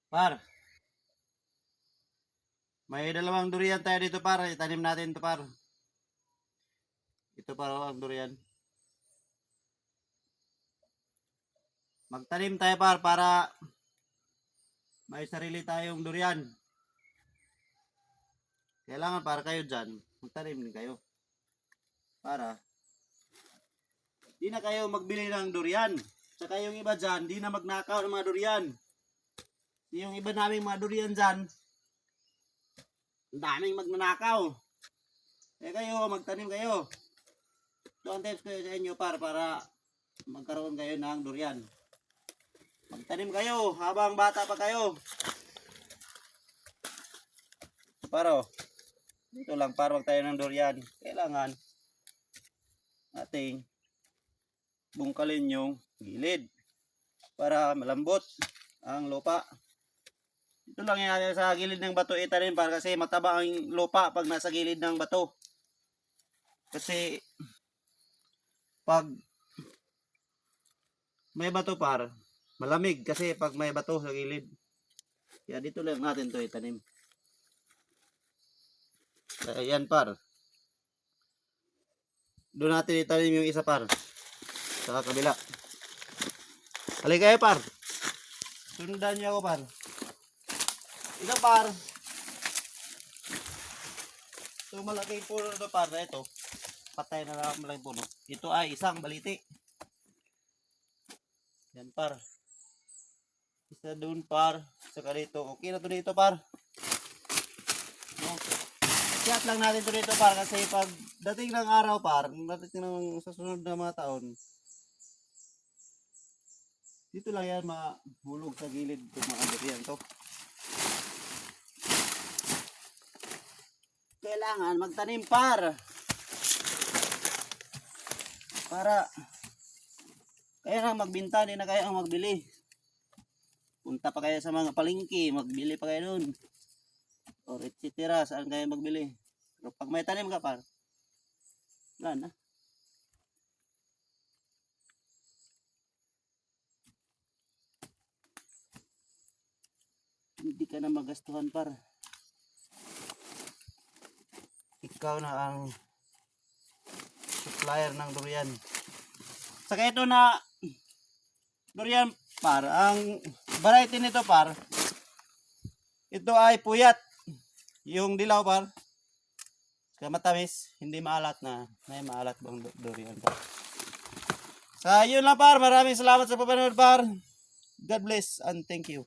Par, may dalawang durian tayo dito par. Itanim natin ito par. Ito par ang durian. Magtanim tayo par para may sarili tayong durian. Kailangan para kayo dyan, magtanim din kayo. Para di na kayo magbili ng durian. Saka yung iba dyan, di na magnakaw ng mga durian. Yung iba naming mga durian dyan, ang daming magnanakaw. Eh kayo, magtanim kayo. Ito ang tips ko sa inyo para magkaroon kayo ng durian. Magtanim kayo habang bata pa kayo. Paro, dito lang para tayo ng durian. Kailangan nating bungkalin yung gilid para malambot ang lupa. Ito lang yan sa gilid ng bato itanim para kasi mataba ang lupa pag nasa gilid ng bato. Kasi pag may bato par, malamig kasi pag may bato sa gilid. Kaya dito lang natin to itanim. Ayan par. Doon natin itanim yung isa par. Sa kabila. Halika kayo par. Sundan niyo ako par. Ito par. Ito malaking puno na par na ito. Patay na lang malaking puno. Ito ay isang baliti. Yan par. Isa doon par. Saka dito. Okay na to dito par. Okay. Siat lang natin to dito par kasi pag dating ng araw par, dating ng sa sunod na mga taon, dito lang yan mahulog sa gilid itong mga durian to. Kailangan magtanim par para kaya na magbinta, di na kaya ang magbili. Punta pa kayo sa mga palengke, magbili pa kayo nun. O etc. Saan kayo magbili? Pero pag may tanim ka par, wala na. Hindi ka na magastuhan par. Ikaw na ang supplier ng durian. Saka ito na durian par, ang variety nito par, ito ay puyat. Yung dilaw par, kaya matamis, hindi maalat na. May maalat bang durian par. Sa yun lang par, maraming salamat sa papanood par. God bless and thank you.